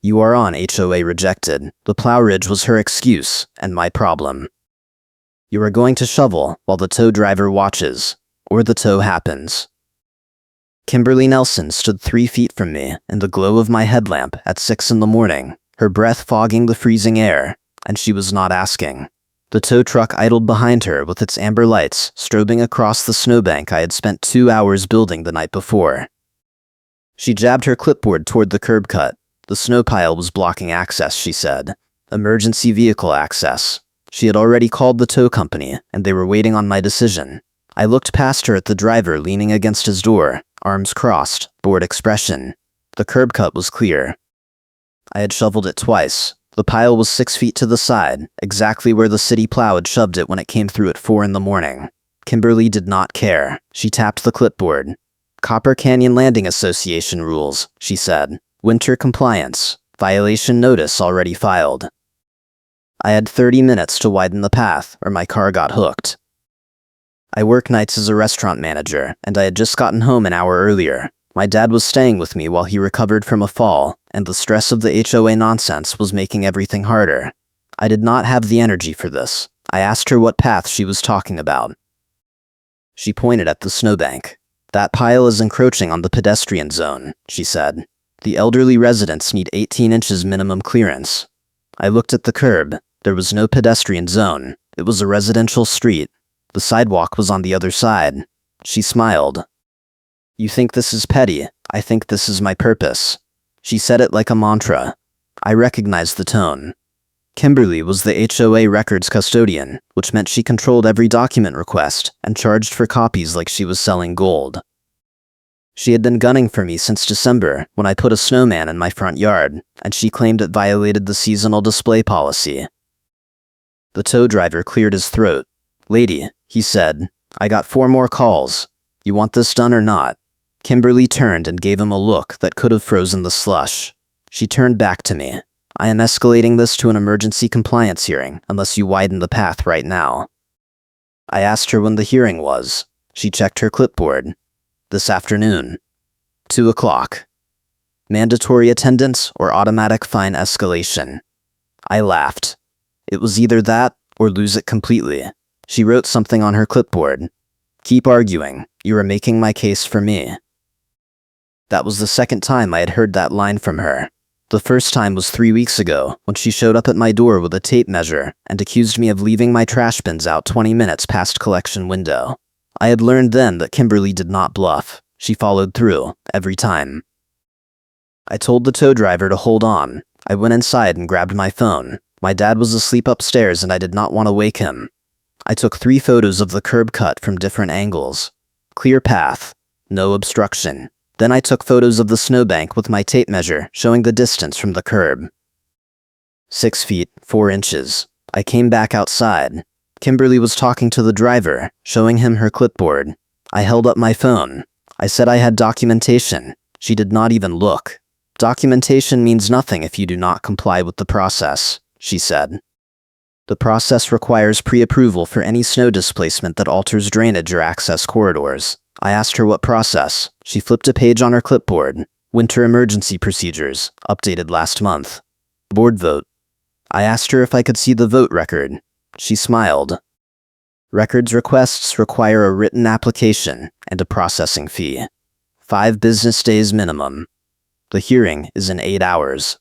You are on HOA rejected. The plow ridge was her excuse, and my problem. You are going to shovel while the tow driver watches, or the tow happens. Kimberly Nelson stood 3 feet from me in the glow of my headlamp at 6 in the morning, her breath fogging the freezing air, and she was not asking. The tow truck idled behind her with its amber lights strobing across the snowbank I had spent 2 hours building the night before. She jabbed her clipboard toward the curb cut. The snow pile was blocking access, she said. Emergency vehicle access. She had already called the tow company, and they were waiting on my decision. I looked past her at the driver leaning against his door, arms crossed, bored expression. The curb cut was clear. I had shoveled it twice. The pile was 6 feet to the side, exactly where the city plow had shoved it when it came through at 4 in the morning. Kimberly did not care. She tapped the clipboard. Copper Canyon Landing Association rules, she said. Winter compliance. Violation notice already filed. I had 30 minutes to widen the path, or my car got hooked. I work nights as a restaurant manager, and I had just gotten home an hour earlier. My dad was staying with me while he recovered from a fall, and the stress of the HOA nonsense was making everything harder. I did not have the energy for this. I asked her what path she was talking about. She pointed at the snowbank. That pile is encroaching on the pedestrian zone, she said. The elderly residents need 18 inches minimum clearance. I looked at the curb. There was no pedestrian zone. It was a residential street. The sidewalk was on the other side. She smiled. You think this is petty. I think this is my purpose. She said it like a mantra. I recognized the tone. Kimberly was the HOA records custodian, which meant she controlled every document request and charged for copies like she was selling gold. She had been gunning for me since December when I put a snowman in my front yard, and she claimed it violated the seasonal display policy. The tow driver cleared his throat. Lady, he said, I got 4 more calls. You want this done or not? Kimberly turned and gave him a look that could have frozen the slush. She turned back to me. I am escalating this to an emergency compliance hearing unless you widen the path right now. I asked her when the hearing was. She checked her clipboard. This afternoon. 2 o'clock. Mandatory attendance or automatic fine escalation. I laughed. It was either that or lose it completely. She wrote something on her clipboard. Keep arguing. You are making my case for me. That was the second time I had heard that line from her. The first time was 3 weeks ago, when she showed up at my door with a tape measure and accused me of leaving my trash bins out 20 minutes past collection window. I had learned then that Kimberly did not bluff. She followed through, every time. I told the tow driver to hold on. I went inside and grabbed my phone. My dad was asleep upstairs and I did not want to wake him. I took 3 photos of the curb cut from different angles. Clear path. No obstruction. Then I took photos of the snowbank with my tape measure showing the distance from the curb. 6 feet, 4 inches. I came back outside. Kimberly was talking to the driver, showing him her clipboard. I held up my phone. I said I had documentation. She did not even look. Documentation means nothing if you do not comply with the process, she said. The process requires pre-approval for any snow displacement that alters drainage or access corridors. I asked her what process. She flipped a page on her clipboard. Winter emergency procedures, updated last month. Board vote. I asked her if I could see the vote record. She smiled. Records requests require a written application and a processing fee. 5 business days minimum. The hearing is in 8 hours.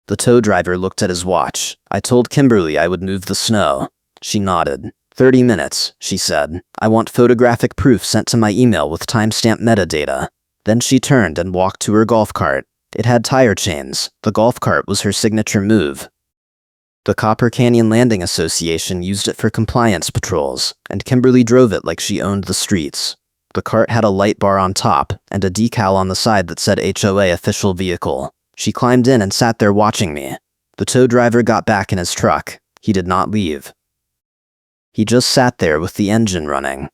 The tow driver looked at his watch. I told Kimberly I would move the snow. She nodded. 30 minutes, she said. I want photographic proof sent to my email with timestamp metadata. Then she turned and walked to her golf cart. It had tire chains. The golf cart was her signature move. The Copper Canyon Landing Association used it for compliance patrols, and Kimberly drove it like she owned the streets. The cart had a light bar on top and a decal on the side that said HOA official vehicle. She climbed in and sat there watching me. The tow driver got back in his truck. He did not leave. He just sat there with the engine running.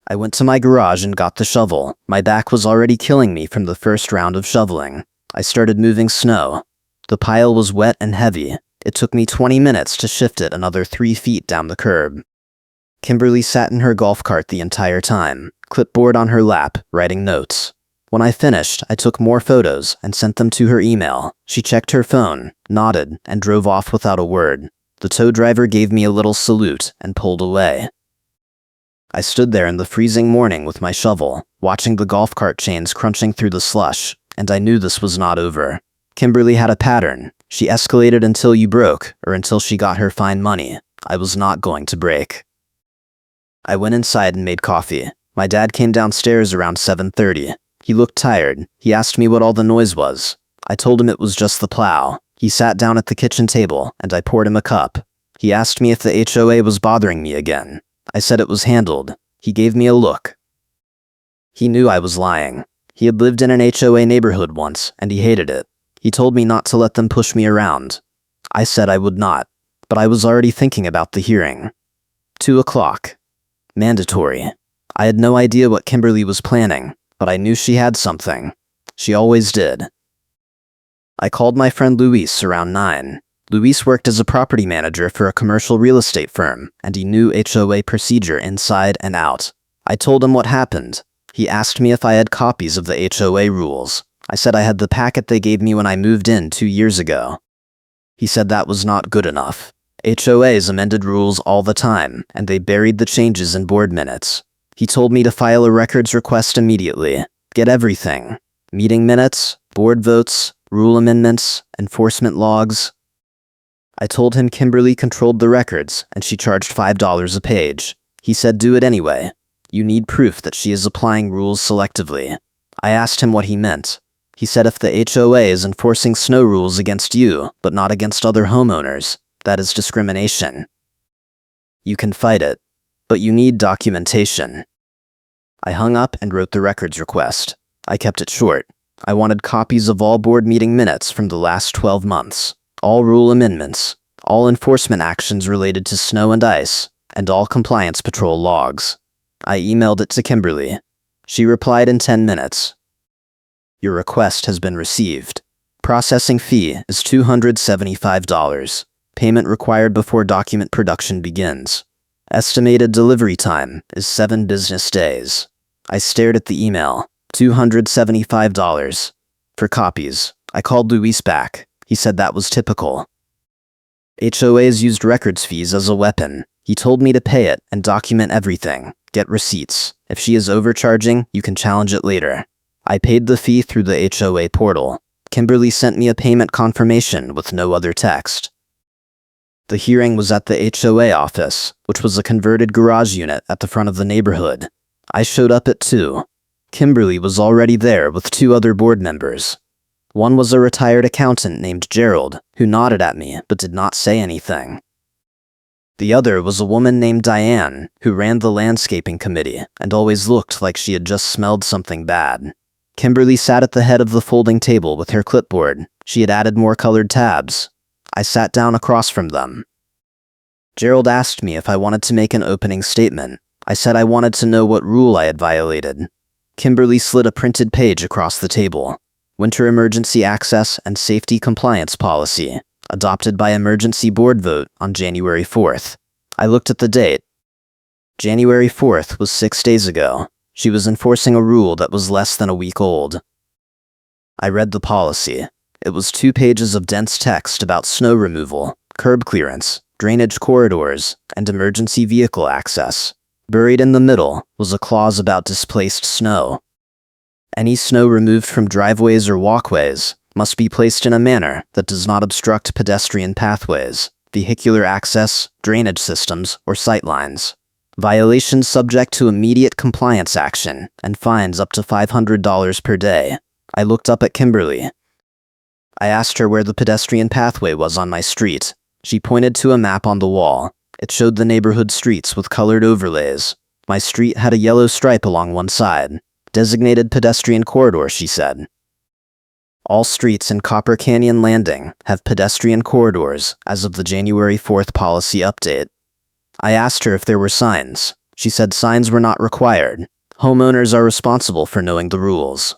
I went to my garage and got the shovel. My back was already killing me from the first round of shoveling. I started moving snow. The pile was wet and heavy. It took me 20 minutes to shift it another 3 feet down the curb. Kimberly sat in her golf cart the entire time, clipboard on her lap, writing notes. When I finished, I took more photos and sent them to her email. She checked her phone, nodded, and drove off without a word. The tow driver gave me a little salute and pulled away. I stood there in the freezing morning with my shovel, watching the golf cart chains crunching through the slush, and I knew this was not over. Kimberly had a pattern. She escalated until you broke, or until she got her fine money. I was not going to break. I went inside and made coffee. My dad came downstairs around 7:30. He looked tired. He asked me what all the noise was. I told him it was just the plow. He sat down at the kitchen table, and I poured him a cup. He asked me if the HOA was bothering me again. I said it was handled. He gave me a look. He knew I was lying. He had lived in an HOA neighborhood once, and he hated it. He told me not to let them push me around. I said I would not, but I was already thinking about the hearing. 2 o'clock. Mandatory. I had no idea what Kimberly was planning, but I knew she had something. She always did. I called my friend Luis around 9. Luis worked as a property manager for a commercial real estate firm, and he knew HOA procedure inside and out. I told him what happened. He asked me if I had copies of the HOA rules. I said I had the packet they gave me when I moved in 2 years ago. He said that was not good enough. HOAs amended rules all the time, and they buried the changes in board minutes. He told me to file a records request immediately. Get everything. Meeting minutes, board votes, rule amendments, enforcement logs. I told him Kimberly controlled the records, and she charged $5 a page. He said do it anyway. You need proof that she is applying rules selectively. I asked him what he meant. He said if the HOA is enforcing snow rules against you, but not against other homeowners, that is discrimination. You can fight it, but you need documentation. I hung up and wrote the records request. I kept it short. I wanted copies of all board meeting minutes from the last 12 months, all rule amendments, all enforcement actions related to snow and ice, and all compliance patrol logs. I emailed it to Kimberly. She replied in 10 minutes. Your request has been received. Processing fee is $275. Payment required before document production begins. Estimated delivery time is 7 business days. I stared at the email. $275. For copies, I called Luis back. He said that was typical. HOAs used records fees as a weapon. He told me to pay it and document everything. Get receipts. If she is overcharging, you can challenge it later. I paid the fee through the HOA portal. Kimberly sent me a payment confirmation with no other text. The hearing was at the HOA office, which was a converted garage unit at the front of the neighborhood. I showed up at 2. Kimberly was already there with 2 other board members. One was a retired accountant named Gerald, who nodded at me but did not say anything. The other was a woman named Diane, who ran the landscaping committee and always looked like she had just smelled something bad. Kimberly sat at the head of the folding table with her clipboard. She had added more colored tabs. I sat down across from them. Gerald asked me if I wanted to make an opening statement. I said I wanted to know what rule I had violated. Kimberly slid a printed page across the table. Winter Emergency Access and Safety Compliance Policy, adopted by emergency board vote on January 4th. I looked at the date. January 4th was 6 days ago. She was enforcing a rule that was less than a week old. I read the policy. It was 2 pages of dense text about snow removal, curb clearance, drainage corridors, and emergency vehicle access. Buried in the middle was a clause about displaced snow. Any snow removed from driveways or walkways must be placed in a manner that does not obstruct pedestrian pathways, vehicular access, drainage systems, or sightlines. Violations subject to immediate compliance action and fines up to $500 per day. I looked up at Kimberly. I asked her where the pedestrian pathway was on my street. She pointed to a map on the wall. It showed the neighborhood streets with colored overlays. My street had a yellow stripe along one side. Designated pedestrian corridor, she said. All streets in Copper Canyon Landing have pedestrian corridors as of the January 4th policy update. I asked her if there were signs. She said signs were not required. Homeowners are responsible for knowing the rules.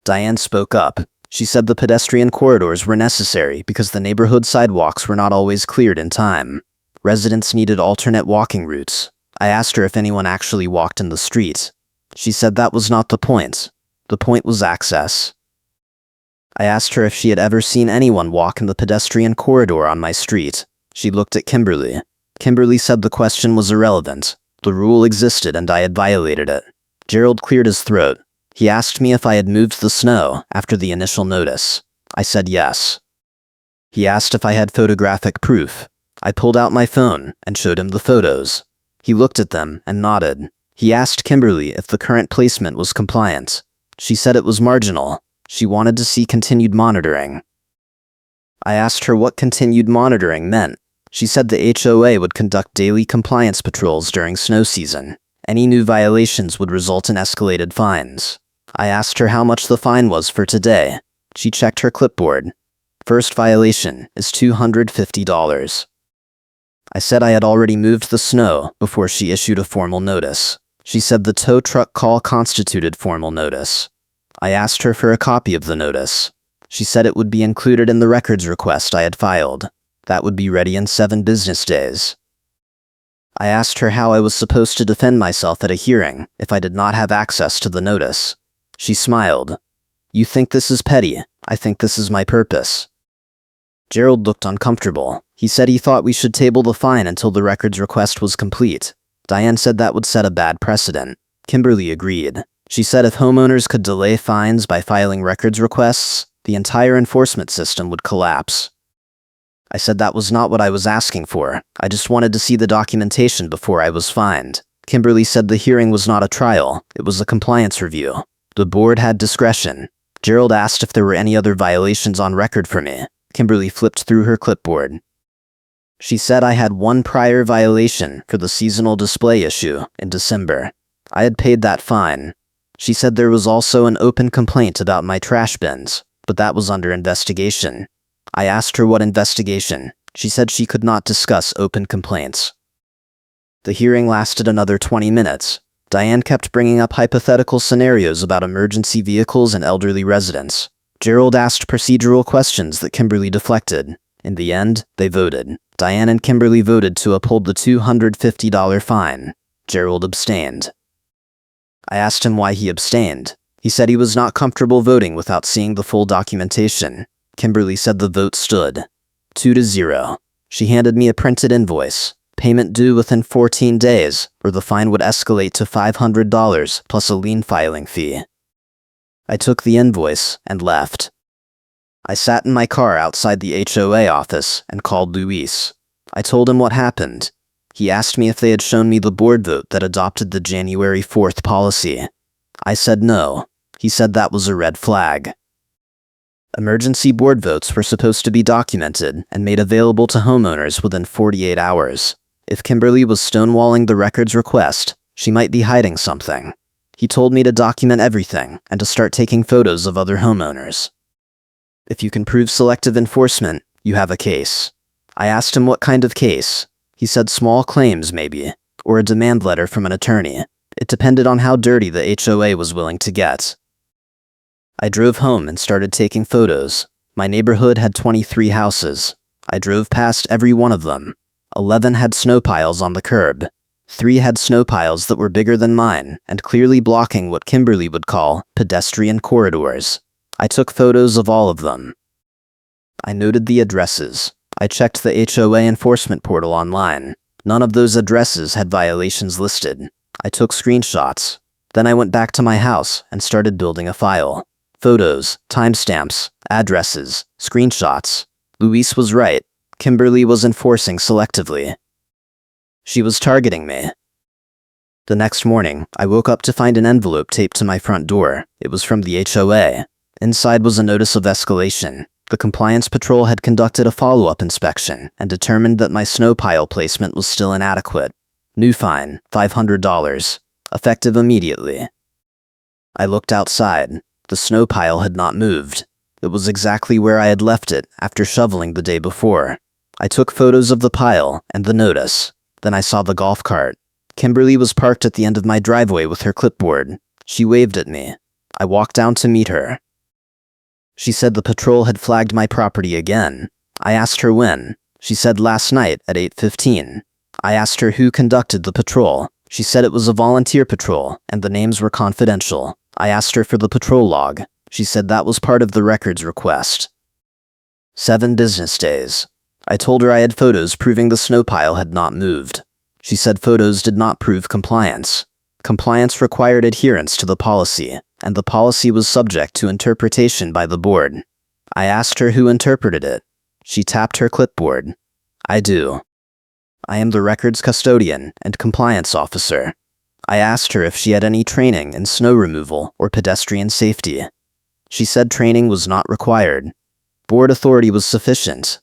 Diane spoke up. She said the pedestrian corridors were necessary because the neighborhood sidewalks were not always cleared in time. Residents needed alternate walking routes. I asked her if anyone actually walked in the street. She said that was not the point. The point was access. I asked her if she had ever seen anyone walk in the pedestrian corridor on my street. She looked at Kimberly. Kimberly said the question was irrelevant. The rule existed and I had violated it. Gerald cleared his throat. He asked me if I had moved the snow after the initial notice. I said yes. He asked if I had photographic proof. I pulled out my phone and showed him the photos. He looked at them and nodded. He asked Kimberly if the current placement was compliant. She said it was marginal. She wanted to see continued monitoring. I asked her what continued monitoring meant. She said the HOA would conduct daily compliance patrols during snow season. Any new violations would result in escalated fines. I asked her how much the fine was for today. She checked her clipboard. First violation is $250. I said I had already moved the snow before she issued a formal notice. She said the tow truck call constituted formal notice. I asked her for a copy of the notice. She said it would be included in the records request I had filed. That would be ready in 7 business days. I asked her how I was supposed to defend myself at a hearing if I did not have access to the notice. She smiled. You think this is petty. I think this is my purpose. Gerald looked uncomfortable. He said he thought we should table the fine until the records request was complete. Diane said that would set a bad precedent. Kimberly agreed. She said if homeowners could delay fines by filing records requests, the entire enforcement system would collapse. I said that was not what I was asking for. I just wanted to see the documentation before I was fined. Kimberly said the hearing was not a trial. It was a compliance review. The board had discretion. Gerald asked if there were any other violations on record for me. Kimberly flipped through her clipboard. She said I had one prior violation for the seasonal display issue in December. I had paid that fine. She said there was also an open complaint about my trash bins, but that was under investigation. I asked her what investigation. She said she could not discuss open complaints. The hearing lasted another 20 minutes. Diane kept bringing up hypothetical scenarios about emergency vehicles and elderly residents. Gerald asked procedural questions that Kimberly deflected. In the end, they voted. Diane and Kimberly voted to uphold the $250 fine. Gerald abstained. I asked him why he abstained. He said he was not comfortable voting without seeing the full documentation. Kimberly said the vote stood 2-0. She handed me a printed invoice. Payment due within 14 days, or the fine would escalate to $500 plus a lien filing fee. I took the invoice and left. I sat in my car outside the HOA office and called Luis. I told him what happened. He asked me if they had shown me the board vote that adopted the January 4th policy. I said no. He said that was a red flag. Emergency board votes were supposed to be documented and made available to homeowners within 48 hours. If Kimberly was stonewalling the records request, she might be hiding something. He told me to document everything and to start taking photos of other homeowners. If you can prove selective enforcement, you have a case. I asked him what kind of case. He said small claims maybe, or a demand letter from an attorney. It depended on how dirty the HOA was willing to get. I drove home and started taking photos. My neighborhood had 23 houses. I drove past every one of them. 11 had snow piles on the curb. 3 had snow piles that were bigger than mine and clearly blocking what Kimberly would call pedestrian corridors. I took photos of all of them. I noted the addresses. I checked the HOA enforcement portal online. None of those addresses had violations listed. I took screenshots. Then I went back to my house and started building a file. Photos, timestamps, addresses, screenshots. Luis was right. Kimberly was enforcing selectively. She was targeting me. The next morning, I woke up to find an envelope taped to my front door. It was from the HOA. Inside was a notice of escalation. The compliance patrol had conducted a follow-up inspection and determined that my snow pile placement was still inadequate. New fine, $500. Effective immediately. I looked outside. The snow pile had not moved. It was exactly where I had left it after shoveling the day before. I took photos of the pile and the notice. Then I saw the golf cart. Kimberly was parked at the end of my driveway with her clipboard. She waved at me. I walked down to meet her. She said the patrol had flagged my property again. I asked her when. She said last night at 8:15. I asked her who conducted the patrol. She said it was a volunteer patrol and the names were confidential. I asked her for the patrol log. She said that was part of the records request. 7 business days. I told her I had photos proving the snow pile had not moved. She said photos did not prove compliance. Compliance required adherence to the policy, and the policy was subject to interpretation by the board. I asked her who interpreted it. She tapped her clipboard. I do. I am the records custodian and compliance officer. I asked her if she had any training in snow removal or pedestrian safety. She said training was not required. Board authority was sufficient.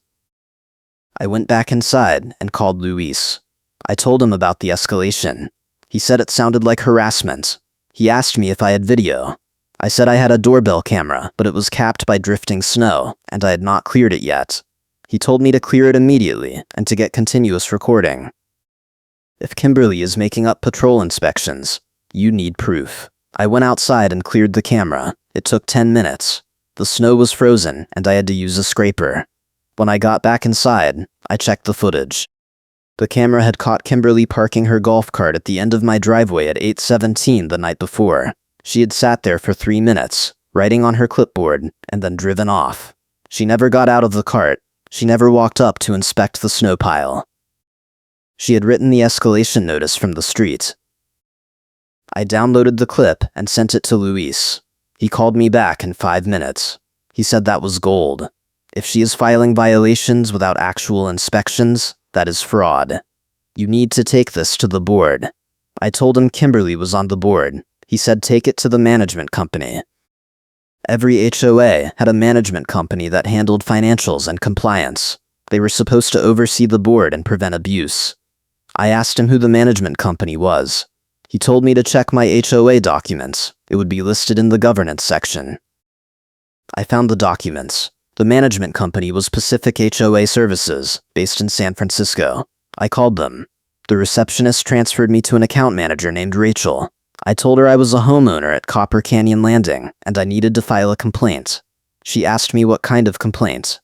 I went back inside and called Luis. I told him about the escalation. He said it sounded like harassment. He asked me if I had video. I said I had a doorbell camera, but it was capped by drifting snow, and I had not cleared it yet. He told me to clear it immediately and to get continuous recording. If Kimberly is making up patrol inspections, you need proof. I went outside and cleared the camera. It took 10 minutes. The snow was frozen, and I had to use a scraper. When I got back inside, I checked the footage. The camera had caught Kimberly parking her golf cart at the end of my driveway at 8:17 the night before. She had sat there for 3 minutes, writing on her clipboard, and then driven off. She never got out of the cart. She never walked up to inspect the snow pile. She had written the escalation notice from the street. I downloaded the clip and sent it to Luis. He called me back in 5 minutes. He said that was gold. If she is filing violations without actual inspections, that is fraud. You need to take this to the board. I told him Kimberly was on the board. He said take it to the management company. Every HOA had a management company that handled financials and compliance. They were supposed to oversee the board and prevent abuse. I asked him who the management company was. He told me to check my HOA documents. It would be listed in the governance section. I found the documents. The management company was Pacific HOA Services, based in San Francisco. I called them. The receptionist transferred me to an account manager named Rachel. I told her I was a homeowner at Copper Canyon Landing, and I needed to file a complaint. She asked me what kind of complaint.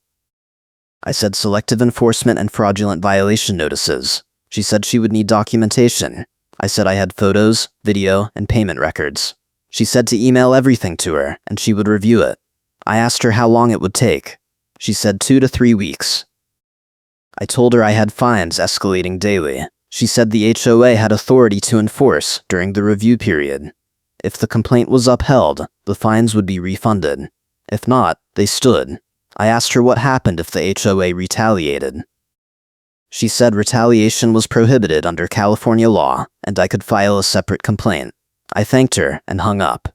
I said selective enforcement and fraudulent violation notices. She said she would need documentation. I said I had photos, video, and payment records. She said to email everything to her, and she would review it. I asked her how long it would take. She said 2 to 3 weeks. I told her I had fines escalating daily. She said the HOA had authority to enforce during the review period. If the complaint was upheld, the fines would be refunded. If not, they stood. I asked her what happened if the HOA retaliated. She said retaliation was prohibited under California law, and I could file a separate complaint. I thanked her and hung up.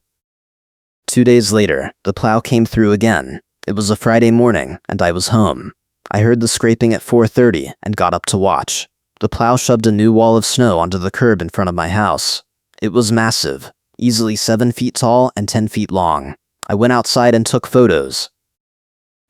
2 days later, the plow came through again. It was a Friday morning, and I was home. I heard the scraping at 4:30 and got up to watch. The plow shoved a new wall of snow onto the curb in front of my house. It was massive, easily 7 feet tall and 10 feet long. I went outside and took photos.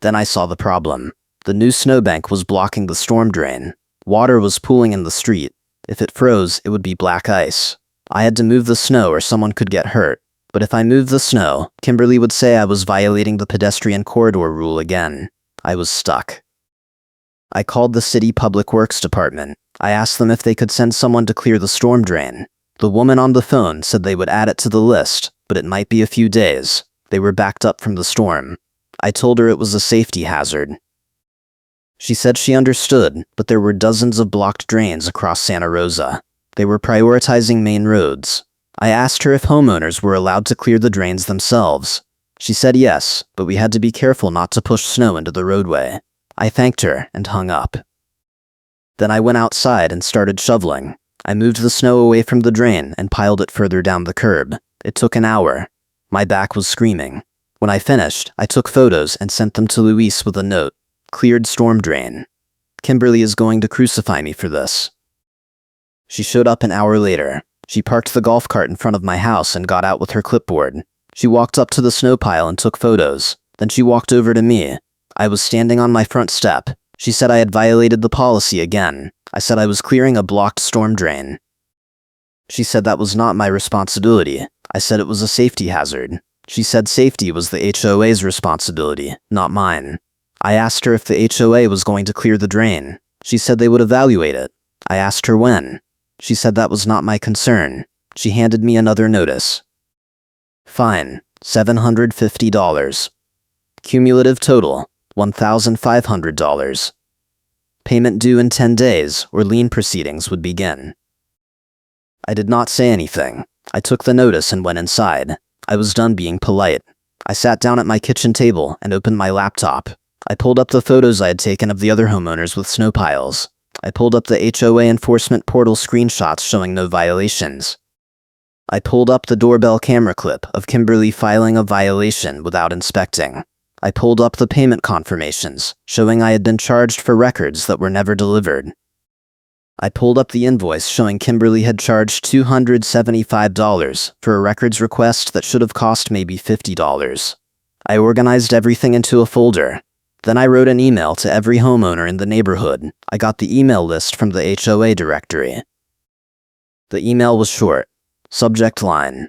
Then I saw the problem. The new snowbank was blocking the storm drain. Water was pooling in the street. If it froze, it would be black ice. I had to move the snow or someone could get hurt. But if I moved the snow, Kimberly would say I was violating the pedestrian corridor rule again. I was stuck. I called the city public works department. I asked them if they could send someone to clear the storm drain. The woman on the phone said they would add it to the list, but it might be a few days. They were backed up from the storm. I told her it was a safety hazard. She said she understood, but there were dozens of blocked drains across Santa Rosa. They were prioritizing main roads. I asked her if homeowners were allowed to clear the drains themselves. She said yes, but we had to be careful not to push snow into the roadway. I thanked her and hung up. Then I went outside and started shoveling. I moved the snow away from the drain and piled it further down the curb. It took an hour. My back was screaming. When I finished, I took photos and sent them to Luis with a note. Cleared storm drain. Kimberly is going to crucify me for this. She showed up an hour later. She parked the golf cart in front of my house and got out with her clipboard. She walked up to the snow pile and took photos. Then she walked over to me. I was standing on my front step. She said I had violated the policy again. I said I was clearing a blocked storm drain. She said that was not my responsibility. I said it was a safety hazard. She said safety was the HOA's responsibility, not mine. I asked her if the HOA was going to clear the drain. She said they would evaluate it. I asked her when. She said that was not my concern. She handed me another notice. Fine, $750. Cumulative total, $1,500. Payment due in 10 days or lien proceedings would begin. I did not say anything. I took the notice and went inside. I was done being polite. I sat down at my kitchen table and opened my laptop. I pulled up the photos I had taken of the other homeowners with snow piles. I pulled up the HOA enforcement portal screenshots showing no violations. I pulled up the doorbell camera clip of Kimberly filing a violation without inspecting. I pulled up the payment confirmations showing I had been charged for records that were never delivered. I pulled up the invoice showing Kimberly had charged $275 for a records request that should have cost maybe $50. I organized everything into a folder. Then I wrote an email to every homeowner in the neighborhood. I got the email list from the HOA directory. The email was short. Subject line: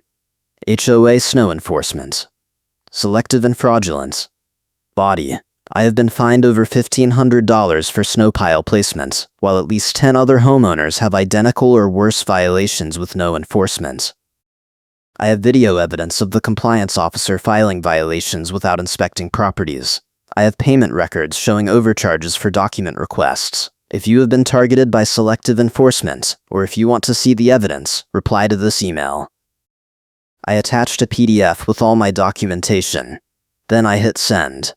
HOA snow enforcement. Selective and fraudulent. Body: I have been fined over $1,500 for snow pile placement, while at least 10 other homeowners have identical or worse violations with no enforcement. I have video evidence of the compliance officer filing violations without inspecting properties. I have payment records showing overcharges for document requests. If you have been targeted by selective enforcement, or if you want to see the evidence, reply to this email. I attached a PDF with all my documentation. Then I hit send.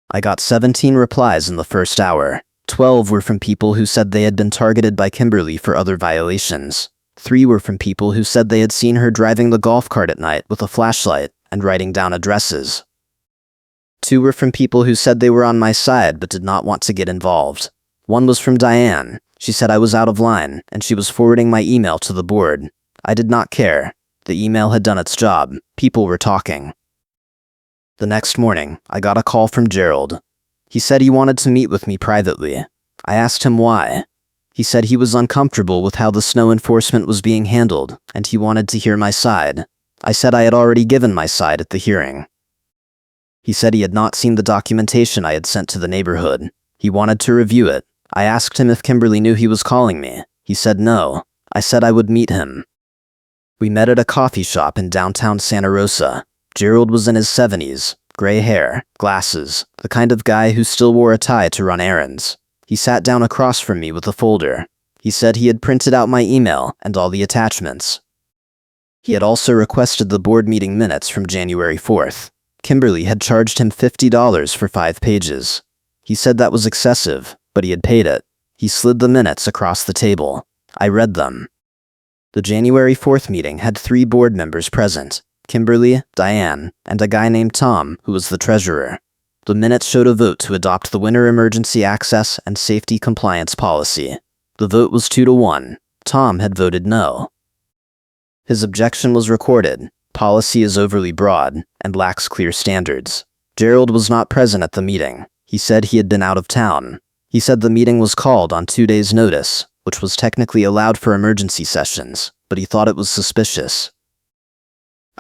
I got 17 replies in the first hour. 12 were from people who said they had been targeted by Kimberly for other violations. 3 were from people who said they had seen her driving the golf cart at night with a flashlight and writing down addresses. 2 were from people who said they were on my side but did not want to get involved. 1 was from Diane. She said I was out of line, and she was forwarding my email to the board. I did not care. The email had done its job. People were talking. The next morning, I got a call from Gerald. He said he wanted to meet with me privately. I asked him why. He said he was uncomfortable with how the snow enforcement was being handled, and he wanted to hear my side. I said I had already given my side at the hearing. He said he had not seen the documentation I had sent to the neighborhood. He wanted to review it. I asked him if Kimberly knew he was calling me. He said no. I said I would meet him. We met at a coffee shop in downtown Santa Rosa. Gerald was in his 70s, gray hair, glasses, the kind of guy who still wore a tie to run errands. He sat down across from me with a folder. He said he had printed out my email and all the attachments. He had also requested the board meeting minutes from January 4th. Kimberly had charged him $50 for 5 pages. He said that was excessive, but he had paid it. He slid the minutes across the table. I read them. The January 4th meeting had 3 board members present: Kimberly, Diane, and a guy named Tom, who was the treasurer. The minutes showed a vote to adopt the Winter Emergency Access and Safety Compliance Policy. The vote was 2-1. Tom had voted no. His objection was recorded. Policy is overly broad and lacks clear standards. Gerald was not present at the meeting. He said he had been out of town. He said the meeting was called on 2 days' notice, which was technically allowed for emergency sessions, but he thought it was suspicious.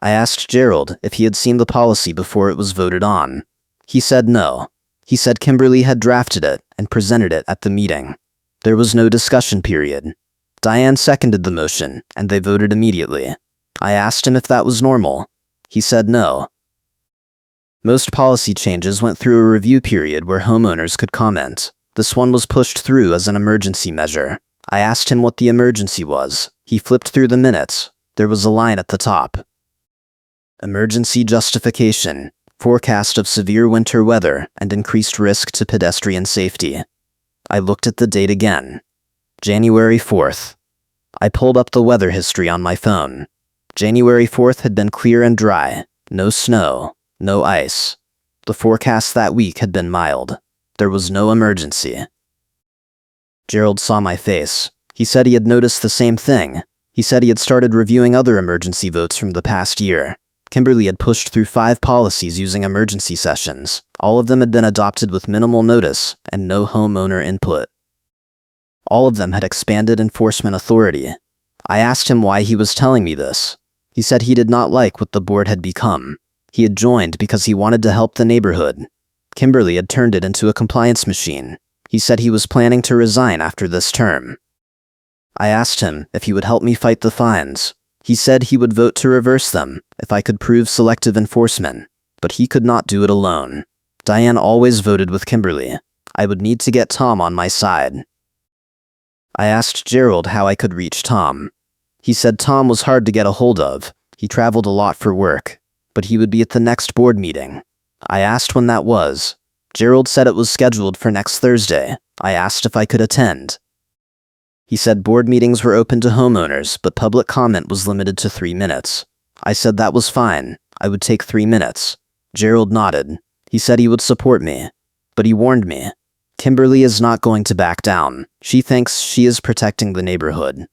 I asked Gerald if he had seen the policy before it was voted on. He said no. He said Kimberly had drafted it and presented it at the meeting. There was no discussion period. Diane seconded the motion, and they voted immediately. I asked him if that was normal. He said no. Most policy changes went through a review period where homeowners could comment. This one was pushed through as an emergency measure. I asked him what the emergency was. He flipped through the minutes. There was a line at the top. Emergency justification. Forecast of severe winter weather and increased risk to pedestrian safety. I looked at the date again. January 4th. I pulled up the weather history on my phone. January 4th had been clear and dry. No snow. No ice. The forecast that week had been mild. There was no emergency. Gerald saw my face. He said he had noticed the same thing. He said he had started reviewing other emergency votes from the past year. Kimberly had pushed through 5 policies using emergency sessions. All of them had been adopted with minimal notice and no homeowner input. All of them had expanded enforcement authority. I asked him why he was telling me this. He said he did not like what the board had become. He had joined because he wanted to help the neighborhood. Kimberly had turned it into a compliance machine. He said he was planning to resign after this term. I asked him if he would help me fight the fines. He said he would vote to reverse them if I could prove selective enforcement, but he could not do it alone. Diane always voted with Kimberly. I would need to get Tom on my side. I asked Gerald how I could reach Tom. He said Tom was hard to get a hold of. He traveled a lot for work, but he would be at the next board meeting. I asked when that was. Gerald said it was scheduled for next Thursday. I asked if I could attend. He said board meetings were open to homeowners, but public comment was limited to 3 minutes. I said that was fine. I would take 3 minutes. Gerald nodded. He said he would support me, but he warned me. Kimberly is not going to back down. She thinks she is protecting the neighborhood.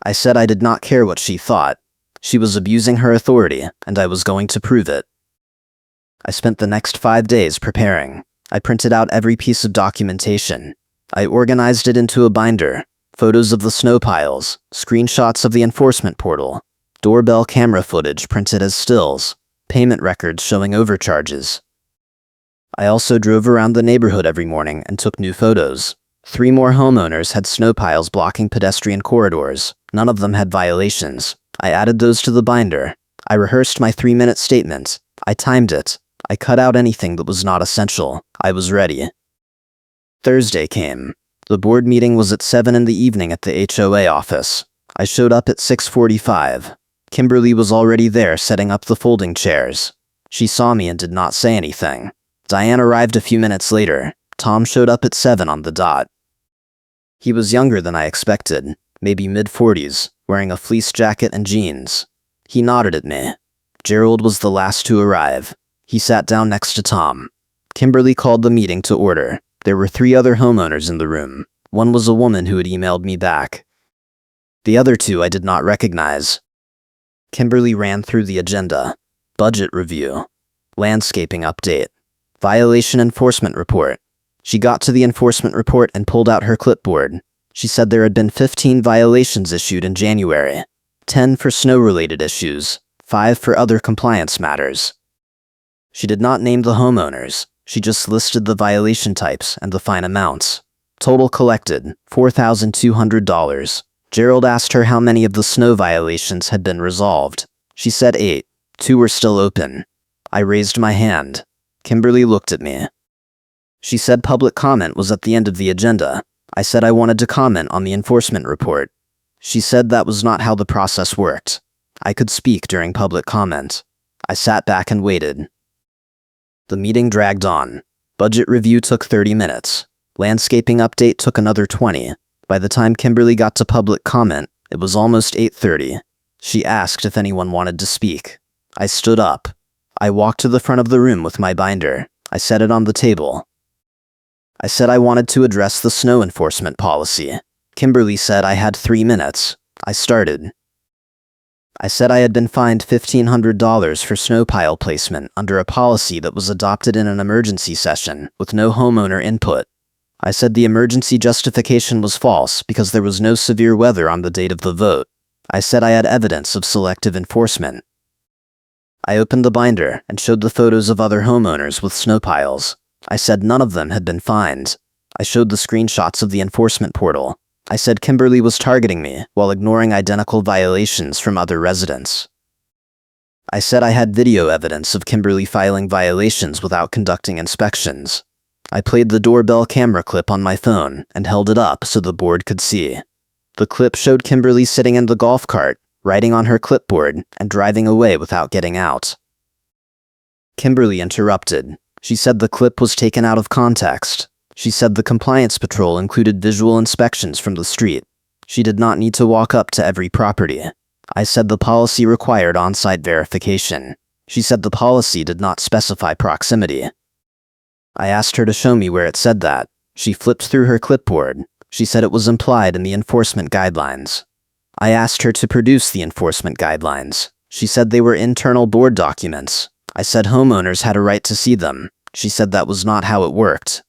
I said I did not care what she thought. She was abusing her authority, and I was going to prove it. I spent the next 5 days preparing. I printed out every piece of documentation. I organized it into a binder, photos of the snow piles, screenshots of the enforcement portal, doorbell camera footage printed as stills, payment records showing overcharges. I also drove around the neighborhood every morning and took new photos. 3 more homeowners had snow piles blocking pedestrian corridors. None of them had violations. I added those to the binder. I rehearsed my 3-minute statement. I timed it. I cut out anything that was not essential. I was ready. Thursday came. The board meeting was at 7 in the evening at the HOA office. I showed up at 6:45. Kimberly was already there setting up the folding chairs. She saw me and did not say anything. Diane arrived a few minutes later. Tom showed up at 7 on the dot. He was younger than I expected, maybe mid-40s, wearing a fleece jacket and jeans. He nodded at me. Gerald was the last to arrive. He sat down next to Tom. Kimberly called the meeting to order. There were 3 other homeowners in the room. One was a woman who had emailed me back. The other 2 I did not recognize. Kimberly ran through the agenda. Budget review. Landscaping update. Violation enforcement report. She got to the enforcement report and pulled out her clipboard. She said there had been 15 violations issued in January. 10 for snow-related issues. 5 for other compliance matters. She did not name the homeowners. She just listed the violation types and the fine amounts. Total collected, $4,200. Gerald asked her how many of the snow violations had been resolved. She said 8. 2 were still open. I raised my hand. Kimberly looked at me. She said public comment was at the end of the agenda. I said I wanted to comment on the enforcement report. She said that was not how the process worked. I could speak during public comment. I sat back and waited. The meeting dragged on. Budget review took 30 minutes. Landscaping update took another 20. By the time Kimberly got to public comment, it was almost 8:30. She asked if anyone wanted to speak. I stood up. I walked to the front of the room with my binder. I set it on the table. I said I wanted to address the snow enforcement policy. Kimberly said I had 3 minutes. I started. I said I had been fined $1,500 for snow pile placement under a policy that was adopted in an emergency session with no homeowner input. I said the emergency justification was false because there was no severe weather on the date of the vote. I said I had evidence of selective enforcement. I opened the binder and showed the photos of other homeowners with snow piles. I said none of them had been fined. I showed the screenshots of the enforcement portal. I said Kimberly was targeting me while ignoring identical violations from other residents. I said I had video evidence of Kimberly filing violations without conducting inspections. I played the doorbell camera clip on my phone and held it up so the board could see. The clip showed Kimberly sitting in the golf cart, writing on her clipboard, and driving away without getting out. Kimberly interrupted. She said the clip was taken out of context. She said the compliance patrol included visual inspections from the street. She did not need to walk up to every property. I said the policy required on-site verification. She said the policy did not specify proximity. I asked her to show me where it said that. She flipped through her clipboard. She said it was implied in the enforcement guidelines. I asked her to produce the enforcement guidelines. She said they were internal board documents. I said homeowners had a right to see them. She said that was not how it worked.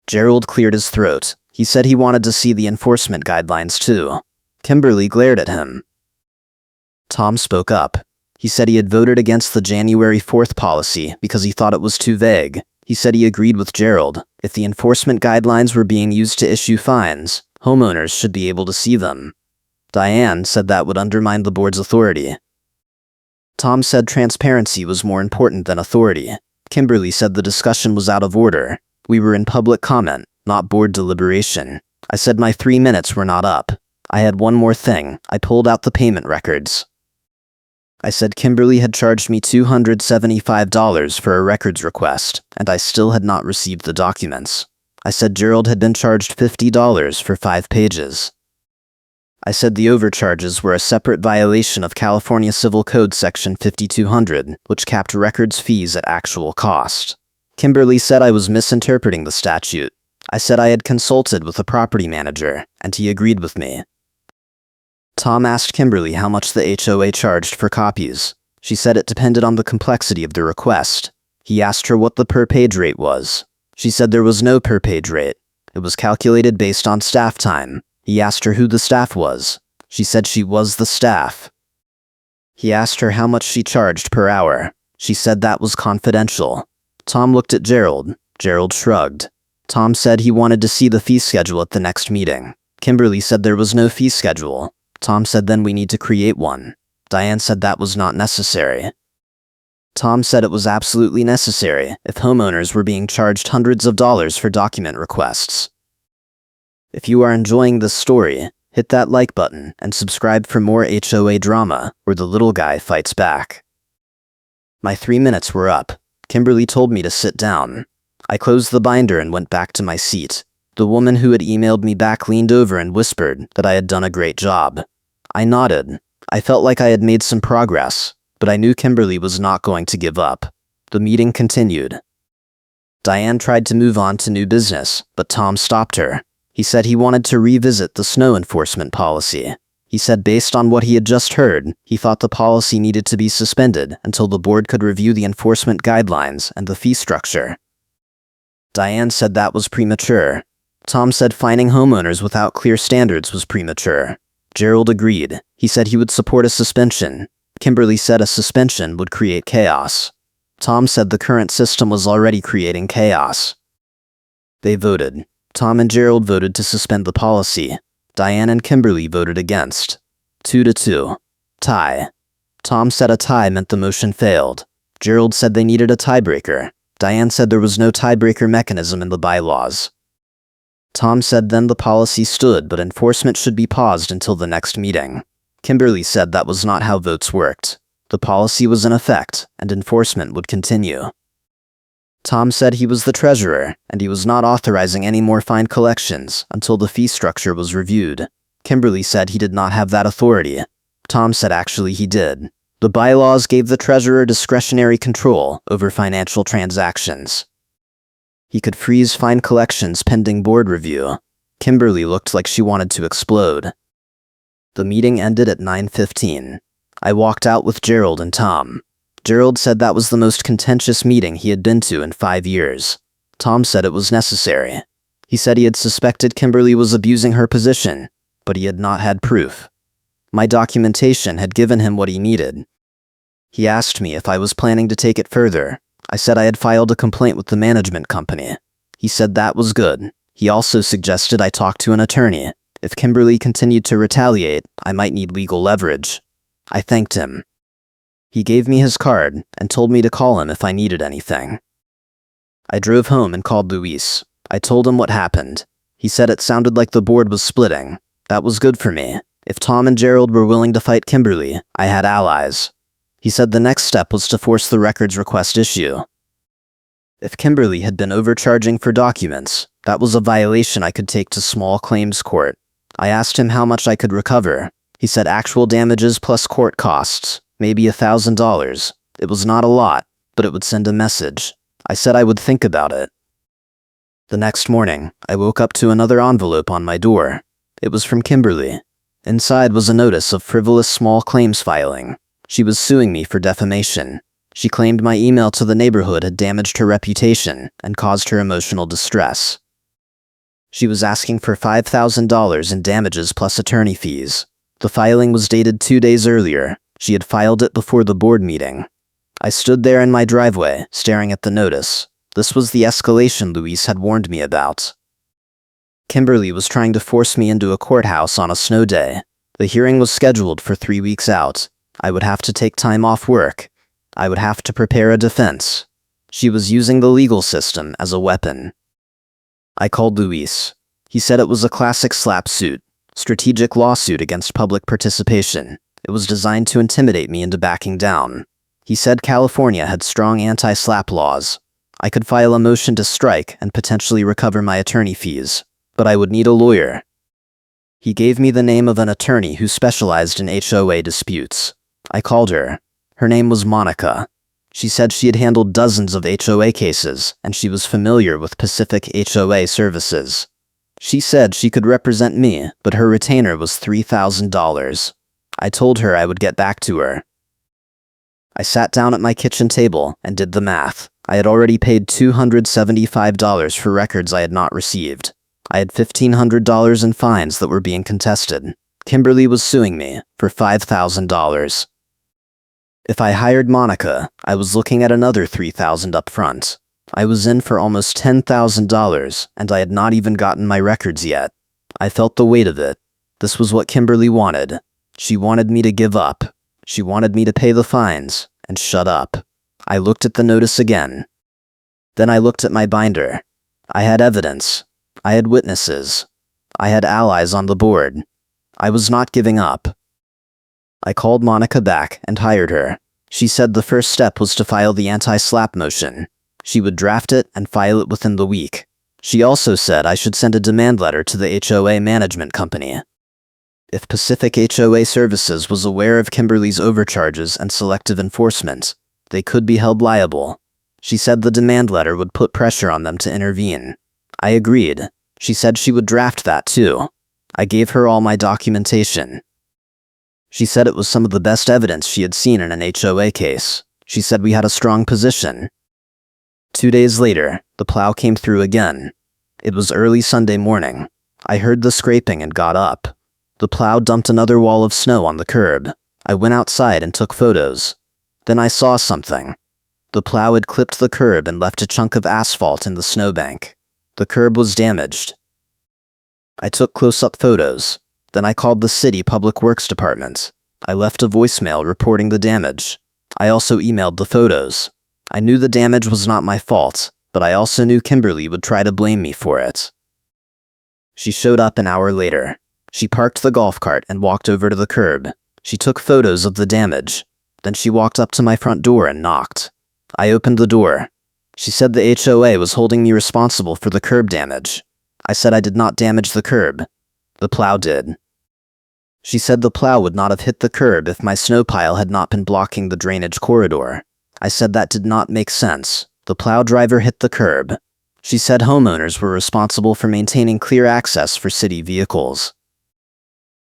Gerald cleared his throat. He said he wanted to see the enforcement guidelines too. Kimberly glared at him. Tom spoke up. He said he had voted against the January 4th policy because he thought it was too vague. He said he agreed with Gerald. If the enforcement guidelines were being used to issue fines, homeowners should be able to see them. Diane said that would undermine the board's authority. Tom said transparency was more important than authority. Kimberly said the discussion was out of order. We were in public comment, not board deliberation. I said my 3 minutes were not up. I had one more thing. I pulled out the payment records. I said Kimberly had charged me $275 for a records request, and I still had not received the documents. I said Gerald had been charged $50 for 5 pages. I said the overcharges were a separate violation of California Civil Code Section 5200, which capped records fees at actual cost. Kimberly said I was misinterpreting the statute. I said I had consulted with a property manager, and he agreed with me. Tom asked Kimberly how much the HOA charged for copies. She said it depended on the complexity of the request. He asked her what the per-page rate was. She said there was no per-page rate. It was calculated based on staff time. He asked her who the staff was. She said she was the staff. He asked her how much she charged per hour. She said that was confidential. Tom looked at Gerald. Gerald shrugged. Tom said he wanted to see the fee schedule at the next meeting. Kimberly said there was no fee schedule. Tom said then we need to create one. Diane said that was not necessary. Tom said it was absolutely necessary if homeowners were being charged hundreds of dollars for document requests. If you are enjoying this story, hit that like button and subscribe for more HOA drama where the little guy fights back. My 3 minutes were up. Kimberly told me to sit down. I closed the binder and went back to my seat. The woman who had emailed me back leaned over and whispered that I had done a great job. I nodded. I felt like I had made some progress, but I knew Kimberly was not going to give up. The meeting continued. Diane tried to move on to new business, but Tom stopped her. He said he wanted to revisit the snow enforcement policy. He said based on what he had just heard, he thought the policy needed to be suspended until the board could review the enforcement guidelines and the fee structure. Diane said that was premature. Tom said fining homeowners without clear standards was premature. Gerald agreed. He said he would support a suspension. Kimberly said a suspension would create chaos. Tom said the current system was already creating chaos. They voted. Tom and Gerald voted to suspend the policy. Diane and Kimberly voted against. 2-2. Tie. Tom said a tie meant the motion failed. Gerald said they needed a tiebreaker. Diane said there was no tiebreaker mechanism in the bylaws. Tom said then the policy stood, but enforcement should be paused until the next meeting. Kimberly said that was not how votes worked. The policy was in effect, and enforcement would continue. Tom said he was the treasurer, and he was not authorizing any more fine collections until the fee structure was reviewed. Kimberly said he did not have that authority. Tom said actually he did. The bylaws gave the treasurer discretionary control over financial transactions. He could freeze fine collections pending board review. Kimberly looked like she wanted to explode. The meeting ended at 9:15. I walked out with Gerald and Tom. Gerald said that was the most contentious meeting he had been to in 5 years. Tom said it was necessary. He said he had suspected Kimberly was abusing her position, but he had not had proof. My documentation had given him what he needed. He asked me if I was planning to take it further. I said I had filed a complaint with the management company. He said that was good. He also suggested I talk to an attorney. If Kimberly continued to retaliate, I might need legal leverage. I thanked him. He gave me his card and told me to call him if I needed anything. I drove home and called Luis. I told him what happened. He said it sounded like the board was splitting. That was good for me. If Tom and Gerald were willing to fight Kimberly, I had allies. He said the next step was to force the records request issue. If Kimberly had been overcharging for documents, that was a violation I could take to small claims court. I asked him how much I could recover. He said actual damages plus court costs, maybe $1,000. It was not a lot, but it would send a message. I said I would think about it. The next morning, I woke up to another envelope on my door. It was from Kimberly. Inside was a notice of frivolous small claims filing. She was suing me for defamation. She claimed my email to the neighborhood had damaged her reputation and caused her emotional distress. She was asking for $5,000 in damages plus attorney fees. The filing was dated 2 days earlier. She had filed it before the board meeting. I stood there in my driveway, staring at the notice. This was the escalation Luis had warned me about. Kimberly was trying to force me into a courthouse on a snow day. The hearing was scheduled for 3 weeks out. I would have to take time off work. I would have to prepare a defense. She was using the legal system as a weapon. I called Luis. He said it was a classic SLAPP suit, strategic lawsuit against public participation. It was designed to intimidate me into backing down. He said California had strong anti-SLAPP laws. I could file a motion to strike and potentially recover my attorney fees, but I would need a lawyer. He gave me the name of an attorney who specialized in HOA disputes. I called her. Her name was Monica. She said she had handled dozens of HOA cases, and she was familiar with Pacific HOA services. She said she could represent me, but her retainer was $3,000. I told her I would get back to her. I sat down at my kitchen table and did the math. I had already paid $275 for records I had not received. I had $1,500 in fines that were being contested. Kimberly was suing me for $5,000. If I hired Monica, I was looking at another $3,000 up front. I was in for almost $10,000, and I had not even gotten my records yet. I felt the weight of it. This was what Kimberly wanted. She wanted me to give up. She wanted me to pay the fines and shut up. I looked at the notice again. Then I looked at my binder. I had evidence. I had witnesses. I had allies on the board. I was not giving up. I called Monica back and hired her. She said the first step was to file the anti-SLAPP motion. She would draft it and file it within the week. She also said I should send a demand letter to the HOA management company. If Pacific HOA Services was aware of Kimberly's overcharges and selective enforcement, they could be held liable. She said the demand letter would put pressure on them to intervene. I agreed. She said she would draft that too. I gave her all my documentation. She said it was some of the best evidence she had seen in an HOA case. She said we had a strong position. 2 days later, the plow came through again. It was early Sunday morning. I heard the scraping and got up. The plow dumped another wall of snow on the curb. I went outside and took photos. Then I saw something. The plow had clipped the curb and left a chunk of asphalt in the snowbank. The curb was damaged. I took close-up photos. Then I called the city public works department. I left a voicemail reporting the damage. I also emailed the photos. I knew the damage was not my fault, but I also knew Kimberly would try to blame me for it. She showed up an hour later. She parked the golf cart and walked over to the curb. She took photos of the damage. Then she walked up to my front door and knocked. I opened the door. She said the HOA was holding me responsible for the curb damage. I said I did not damage the curb. The plow did. She said the plow would not have hit the curb if my snow pile had not been blocking the drainage corridor. I said that did not make sense. The plow driver hit the curb. She said homeowners were responsible for maintaining clear access for city vehicles.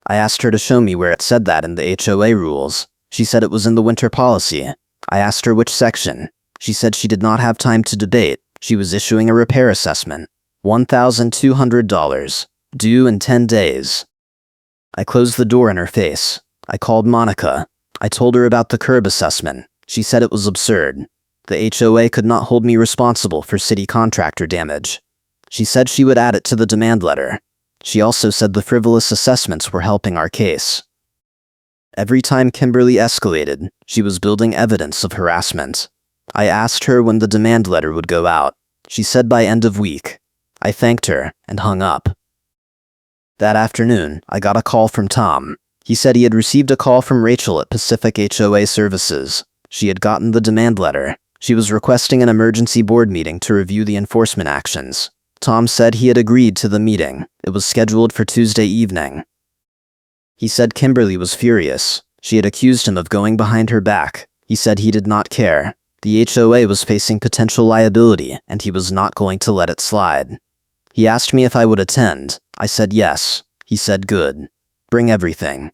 I asked her to show me where it said that in the HOA rules. She said it was in the winter policy. I asked her which section. She said she did not have time to debate. She was issuing a repair assessment. $1,200. Due in 10 days. I closed the door in her face. I called Monica. I told her about the curb assessment. She said it was absurd. The HOA could not hold me responsible for city contractor damage. She said she would add it to the demand letter. She also said the frivolous assessments were helping our case. Every time Kimberly escalated, she was building evidence of harassment. I asked her when the demand letter would go out. She said by end of week. I thanked her and hung up. That afternoon, I got a call from Tom. He said he had received a call from Rachel at Pacific HOA Services. She had gotten the demand letter. She was requesting an emergency board meeting to review the enforcement actions. Tom said he had agreed to the meeting. It was scheduled for Tuesday evening. He said Kimberly was furious. She had accused him of going behind her back. He said he did not care. The HOA was facing potential liability, and he was not going to let it slide. He asked me if I would attend. I said yes. He said good. Bring everything.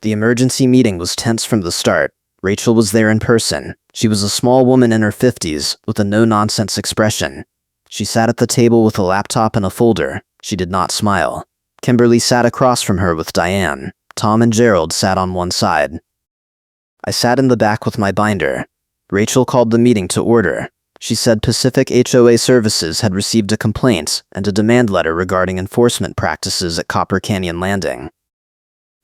The emergency meeting was tense from the start. Rachel was there in person. She was a small woman in her 50s with a no-nonsense expression. She sat at the table with a laptop and a folder. She did not smile. Kimberly sat across from her with Diane. Tom and Gerald sat on one side. I sat in the back with my binder. Rachel called the meeting to order. She said Pacific HOA Services had received a complaint and a demand letter regarding enforcement practices at Copper Canyon Landing.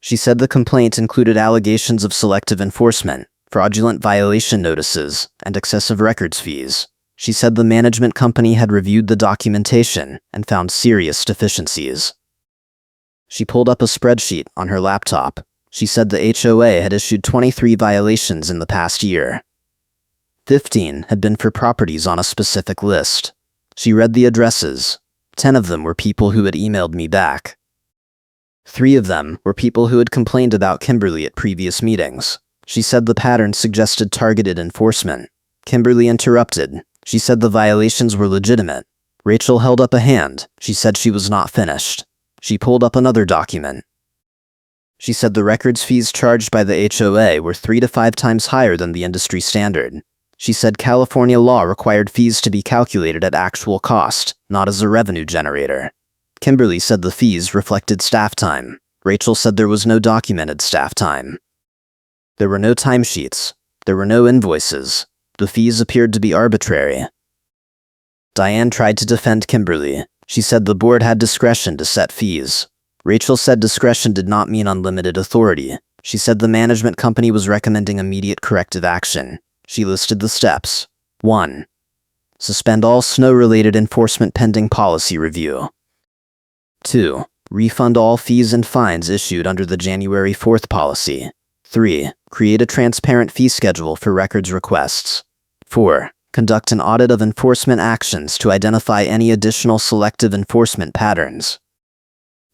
She said the complaint included allegations of selective enforcement, fraudulent violation notices, and excessive records fees. She said the management company had reviewed the documentation and found serious deficiencies. She pulled up a spreadsheet on her laptop. She said the HOA had issued 23 violations in the past year. 15 had been for properties on a specific list. She read the addresses. 10 of them were people who had emailed me back. 3 of them were people who had complained about Kimberly at previous meetings. She said the pattern suggested targeted enforcement. Kimberly interrupted. She said the violations were legitimate. Rachel held up a hand. She said she was not finished. She pulled up another document. She said the records fees charged by the HOA were 3 to 5 times higher than the industry standard. She said California law required fees to be calculated at actual cost, not as a revenue generator. Kimberly said the fees reflected staff time. Rachel said there was no documented staff time. There were no timesheets. There were no invoices. The fees appeared to be arbitrary. Diane tried to defend Kimberly. She said the board had discretion to set fees. Rachel said discretion did not mean unlimited authority. She said the management company was recommending immediate corrective action. She listed the steps. 1. Suspend all snow-related enforcement pending policy review. 2. Refund all fees and fines issued under the January 4th policy. 3. Create a transparent fee schedule for records requests. 4. Conduct an audit of enforcement actions to identify any additional selective enforcement patterns.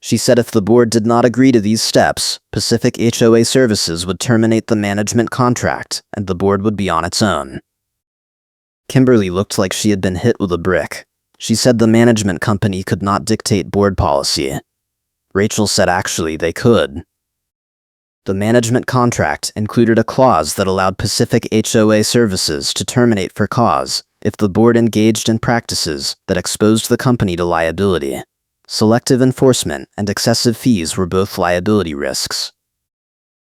She said if the board did not agree to these steps, Pacific HOA Services would terminate the management contract, and the board would be on its own. Kimberly looked like she had been hit with a brick. She said the management company could not dictate board policy. Rachel said actually they could. The management contract included a clause that allowed Pacific HOA Services to terminate for cause if the board engaged in practices that exposed the company to liability. Selective enforcement and excessive fees were both liability risks.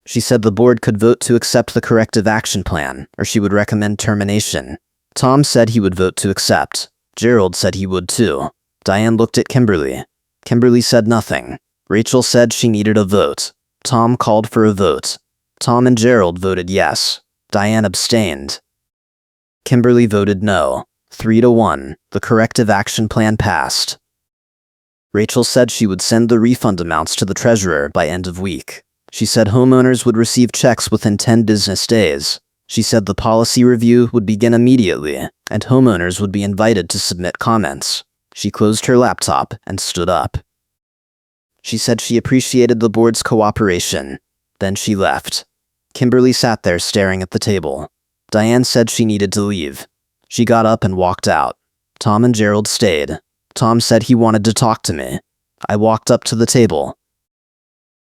She said the board could vote to accept the corrective action plan, or she would recommend termination. Tom said he would vote to accept. Gerald said he would too. Diane looked at Kimberly. Kimberly said nothing. Rachel said she needed a vote. Tom called for a vote. Tom and Gerald voted yes. Diane abstained. Kimberly voted no. 3-1. The corrective action plan passed. Rachel said she would send the refund amounts to the treasurer by end of week. She said homeowners would receive checks within 10 business days. She said the policy review would begin immediately, and homeowners would be invited to submit comments. She closed her laptop and stood up. She said she appreciated the board's cooperation. Then she left. Kimberly sat there staring at the table. Diane said she needed to leave. She got up and walked out. Tom and Gerald stayed. Tom said he wanted to talk to me. I walked up to the table.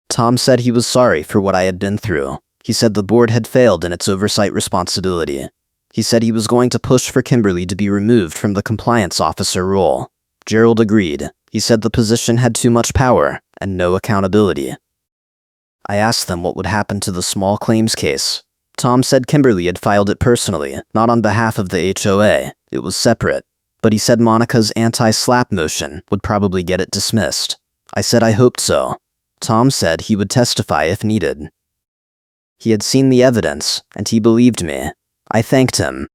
Tom said he was sorry for what I had been through. He said the board had failed in its oversight responsibility. He said he was going to push for Kimberly to be removed from the compliance officer role. Gerald agreed. He said the position had too much power and no accountability. I asked them what would happen to the small claims case. Tom said Kimberly had filed it personally, not on behalf of the HOA. It was separate. But he said Monica's anti-SLAPP motion would probably get it dismissed. I said I hoped so. Tom said he would testify if needed. He had seen the evidence, and he believed me. I thanked him.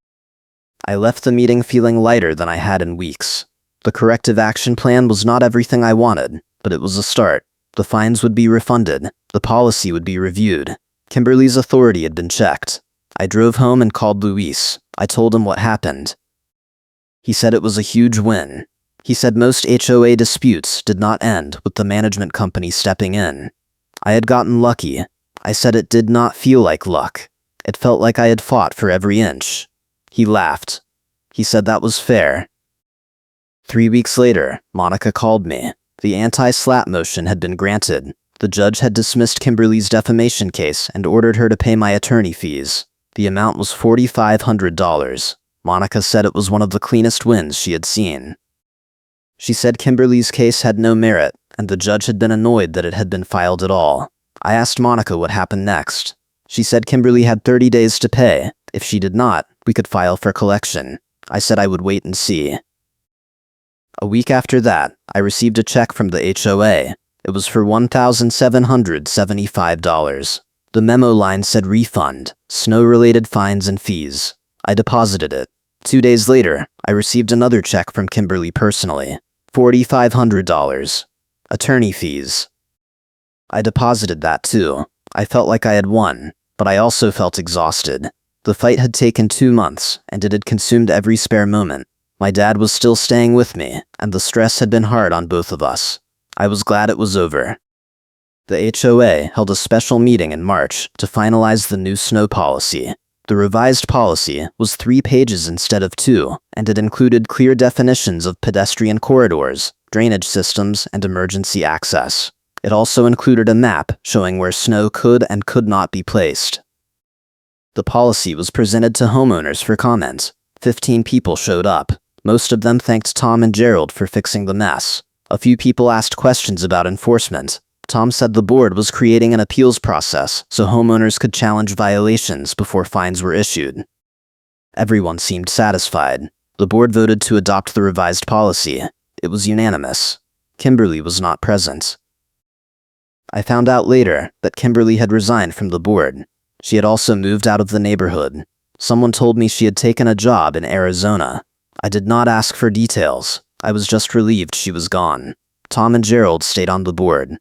I left the meeting feeling lighter than I had in weeks. The corrective action plan was not everything I wanted, but it was a start. The fines would be refunded. The policy would be reviewed. Kimberly's authority had been checked. I drove home and called Luis. I told him what happened. He said it was a huge win. He said most HOA disputes did not end with the management company stepping in. I had gotten lucky. I said it did not feel like luck. It felt like I had fought for every inch. He laughed. He said that was fair. 3 weeks later, Monica called me. The anti-SLAPP motion had been granted. The judge had dismissed Kimberly's defamation case and ordered her to pay my attorney fees. The amount was $4,500. Monica said it was one of the cleanest wins she had seen. She said Kimberly's case had no merit, and the judge had been annoyed that it had been filed at all. I asked Monica what happened next. She said Kimberly had 30 days to pay. If she did not, we could file for collection. I said I would wait and see. A week after that, I received a check from the HOA. It was for $1,775. The memo line said refund, snow-related fines and fees. I deposited it. 2 days later, I received another check from Kimberly personally. $4,500. Attorney fees. I deposited that too. I felt like I had won, but I also felt exhausted. The fight had taken 2 months, and it had consumed every spare moment. My dad was still staying with me, and the stress had been hard on both of us. I was glad it was over. The HOA held a special meeting in March to finalize the new snow policy. The revised policy was 3 pages instead of 2, and it included clear definitions of pedestrian corridors, drainage systems, and emergency access. It also included a map showing where snow could and could not be placed. The policy was presented to homeowners for comment. 15 people showed up. Most of them thanked Tom and Gerald for fixing the mess. A few people asked questions about enforcement. Tom said the board was creating an appeals process so homeowners could challenge violations before fines were issued. Everyone seemed satisfied. The board voted to adopt the revised policy. It was unanimous. Kimberly was not present. I found out later that Kimberly had resigned from the board. She had also moved out of the neighborhood. Someone told me she had taken a job in Arizona. I did not ask for details. I was just relieved she was gone. Tom and Gerald stayed on the board.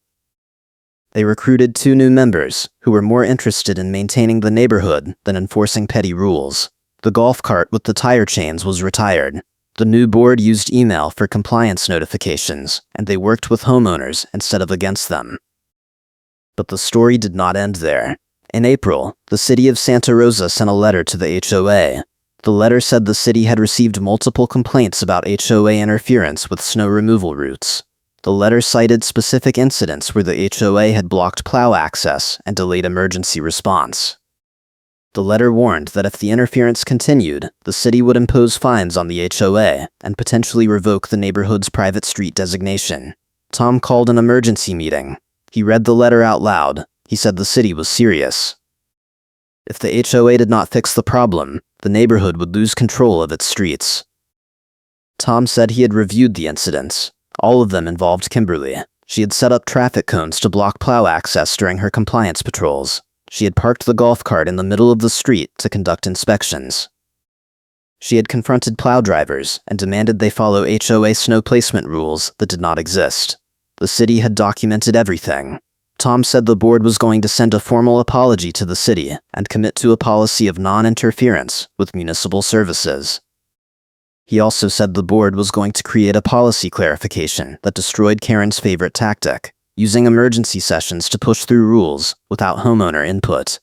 They recruited 2 new members who were more interested in maintaining the neighborhood than enforcing petty rules. The golf cart with the tire chains was retired. The new board used email for compliance notifications, and they worked with homeowners instead of against them. But the story did not end there. In April, the city of Santa Rosa sent a letter to the HOA. The letter said the city had received multiple complaints about HOA interference with snow removal routes. The letter cited specific incidents where the HOA had blocked plow access and delayed emergency response. The letter warned that if the interference continued, the city would impose fines on the HOA and potentially revoke the neighborhood's private street designation. Tom called an emergency meeting. He read the letter out loud. He said the city was serious. If the HOA did not fix the problem, the neighborhood would lose control of its streets. Tom said he had reviewed the incidents. All of them involved Kimberly. She had set up traffic cones to block plow access during her compliance patrols. She had parked the golf cart in the middle of the street to conduct inspections. She had confronted plow drivers and demanded they follow HOA snow placement rules that did not exist. The city had documented everything. Tom said the board was going to send a formal apology to the city and commit to a policy of non-interference with municipal services. He also said the board was going to create a policy clarification that destroyed Karen's favorite tactic, using emergency sessions to push through rules without homeowner input.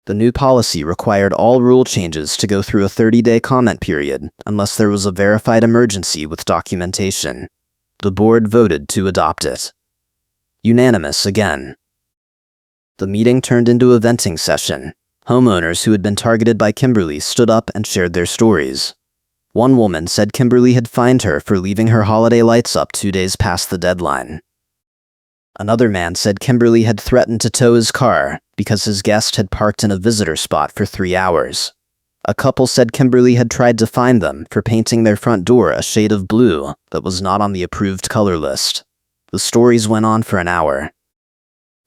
The new policy required all rule changes to go through a 30-day comment period unless there was a verified emergency with documentation. The board voted to adopt it. Unanimous again. The meeting turned into a venting session. Homeowners who had been targeted by Kimberly stood up and shared their stories. One woman said Kimberly had fined her for leaving her holiday lights up 2 days past the deadline. Another man said Kimberly had threatened to tow his car because his guest had parked in a visitor spot for 3 hours. A couple said Kimberly had tried to fine them for painting their front door a shade of blue that was not on the approved color list. The stories went on for an hour.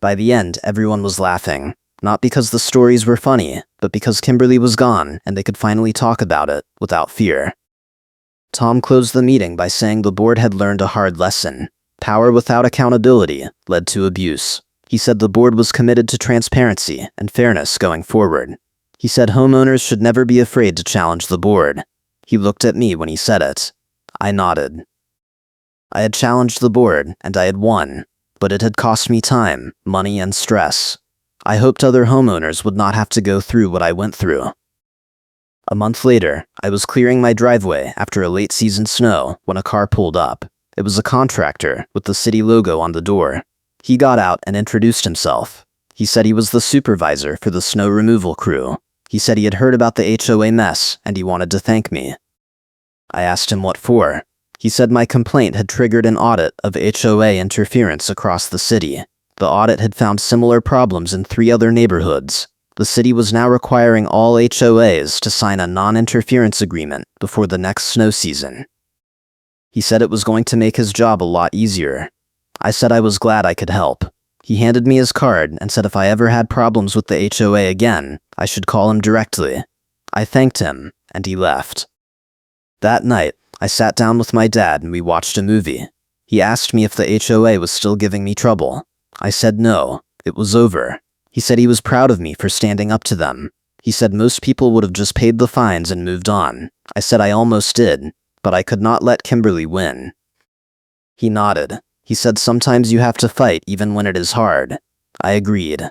By the end, everyone was laughing. Not because the stories were funny, but because Kimberly was gone and they could finally talk about it without fear. Tom closed the meeting by saying the board had learned a hard lesson. Power without accountability led to abuse. He said the board was committed to transparency and fairness going forward. He said homeowners should never be afraid to challenge the board. He looked at me when he said it. I nodded. I had challenged the board and I had won, but it had cost me time, money, and stress. I hoped other homeowners would not have to go through what I went through. A month later, I was clearing my driveway after a late-season snow when a car pulled up. It was a contractor with the city logo on the door. He got out and introduced himself. He said he was the supervisor for the snow removal crew. He said he had heard about the HOA mess and he wanted to thank me. I asked him what for. He said my complaint had triggered an audit of HOA interference across the city. The audit had found similar problems in 3 other neighborhoods. The city was now requiring all HOAs to sign a non-interference agreement before the next snow season. He said it was going to make his job a lot easier. I said I was glad I could help. He handed me his card and said if I ever had problems with the HOA again, I should call him directly. I thanked him, and he left. That night, I sat down with my dad and we watched a movie. He asked me if the HOA was still giving me trouble. I said no, it was over. He said he was proud of me for standing up to them. He said most people would have just paid the fines and moved on. I said I almost did, but I could not let Kimberly win. He nodded. He said sometimes you have to fight even when it is hard. I agreed.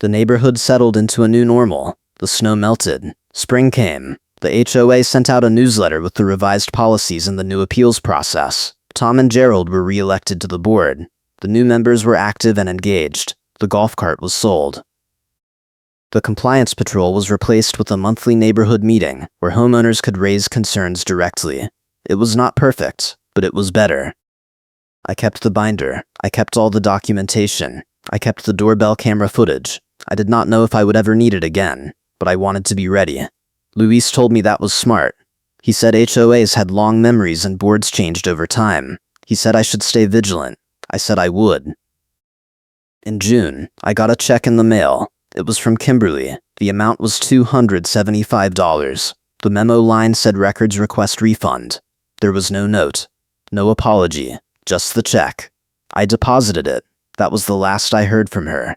The neighborhood settled into a new normal. The snow melted. Spring came. The HOA sent out a newsletter with the revised policies and the new appeals process. Tom and Gerald were re-elected to the board. The new members were active and engaged. The golf cart was sold. The compliance patrol was replaced with a monthly neighborhood meeting where homeowners could raise concerns directly. It was not perfect, but it was better. I kept the binder. I kept all the documentation. I kept the doorbell camera footage. I did not know if I would ever need it again, but I wanted to be ready. Luis told me that was smart. He said HOAs had long memories and boards changed over time. He said I should stay vigilant. I said I would. In June, I got a check in the mail. It was from Kimberly. The amount was $275. The memo line said records request refund. There was no note. No apology. Just the check. I deposited it. That was the last I heard from her.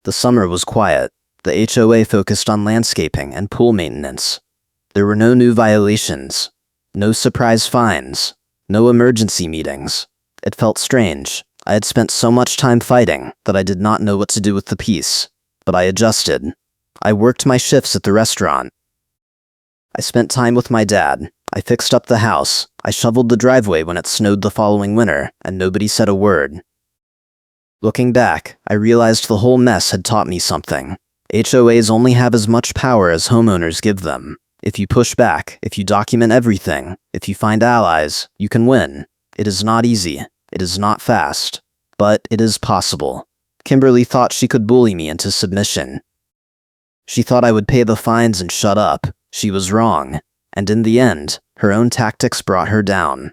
The summer was quiet. The HOA focused on landscaping and pool maintenance. There were no new violations. No surprise fines. No emergency meetings. It felt strange. I had spent so much time fighting that I did not know what to do with the peace. But I adjusted. I worked my shifts at the restaurant. I spent time with my dad. I fixed up the house. I shoveled the driveway when it snowed the following winter, and nobody said a word. Looking back, I realized the whole mess had taught me something. HOAs only have as much power as homeowners give them. If you push back, if you document everything, if you find allies, you can win. It is not easy. It is not fast. But it is possible. Kimberly thought she could bully me into submission. She thought I would pay the fines and shut up. She was wrong. And in the end, her own tactics brought her down.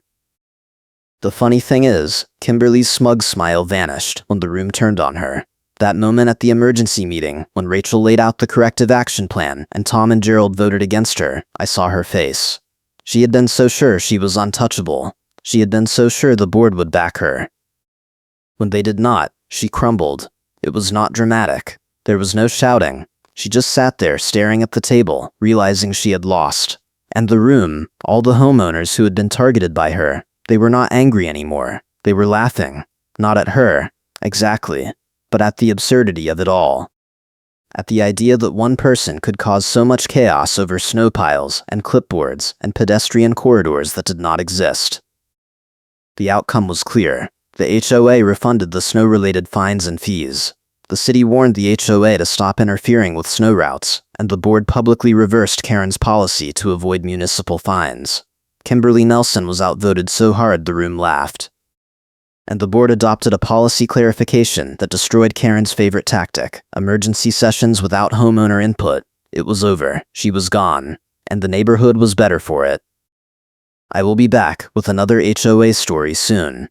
The funny thing is, Kimberly's smug smile vanished when the room turned on her. That moment at the emergency meeting, when Rachel laid out the corrective action plan and Tom and Gerald voted against her, I saw her face. She had been so sure she was untouchable. She had been so sure the board would back her. When they did not, she crumbled. It was not dramatic. There was no shouting. She just sat there staring at the table, realizing she had lost. And the room, all the homeowners who had been targeted by her, they were not angry anymore. They were laughing. Not at her, exactly, but at the absurdity of it all. At the idea that one person could cause so much chaos over snow piles and clipboards and pedestrian corridors that did not exist. The outcome was clear. The HOA refunded the snow-related fines and fees. The city warned the HOA to stop interfering with snow routes, and the board publicly reversed Karen's policy to avoid municipal fines. Kimberly Nelson was outvoted so hard the room laughed. And the board adopted a policy clarification that destroyed Karen's favorite tactic, emergency sessions without homeowner input. It was over. She was gone. And the neighborhood was better for it. I will be back with another HOA story soon.